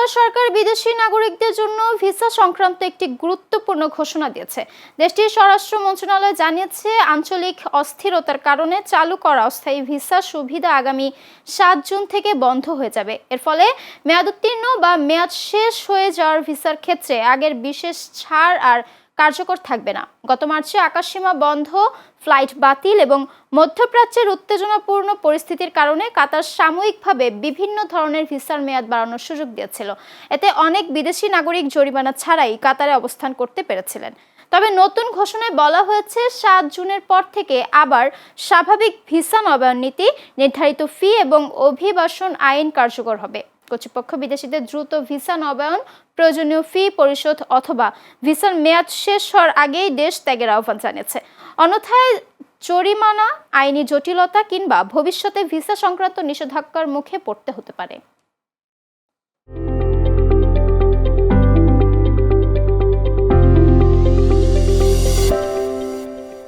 কাতার সরকার বিদেশি নাগরিকদের জন্য ভিসা সংক্রান্ত একটি গুরুত্বপূর্ণ ঘোষণা দিয়েছে। দেশটির স্বরাষ্ট্র মন্ত্রণালয় জানিয়েছে, আঞ্চলিক অস্থিরতার কারণে চালু করা অস্থায়ী ভিসা সুবিধা আগামী ৭ জুন থেকে বন্ধ হয়ে যাবে। এর ফলে মেয়াদোত্তীর্ণ বা মেয়াদ শেষ হয়ে যাওয়ার ভিসার ক্ষেত্রে আগের বিশেষ ছাড় আর কার্যকর থাকবে না। গত মার্চে আকাশসীমা বন্ধ, ফ্লাইট বাতিল এবং মধ্যপ্রাচ্যের উত্তেজনাপূর্ণ পরিস্থিতির কারণে কাতার সাময়িকভাবে বিভিন্ন ধরনের ভিসার মেয়াদ বাড়ানোর সুযোগ দিয়েছিল। এতে অনেক বিদেশি নাগরিক জরিমানা ছাড়াই কাতারে অবস্থান করতে পেরেছিলেন। তবে নতুন ঘোষণায় বলা হয়েছে, ৭ জুনের পর থেকে আবার স্বাভাবিক ভিসা নবায়ন নীতি, নির্ধারিত ফি এবং অভিবাসন আইন কার্যকর হবে। কর্তৃপক্ষ বিদেশিদের দ্রুত ভিসা নবায়ন, প্রয়োজনীয় ফি পরিশোধ অথবা ভিসার মেয়াদ শেষ হওয়ার আগেই দেশ ত্যাগের আহ্বান জানিয়েছে। অন্যথায় জরিমানা, আইনি জটিলতা কিংবা ভবিষ্যতে ভিসা সংক্রান্ত নিষেধাজ্ঞার মুখে পড়তে হতে পারে।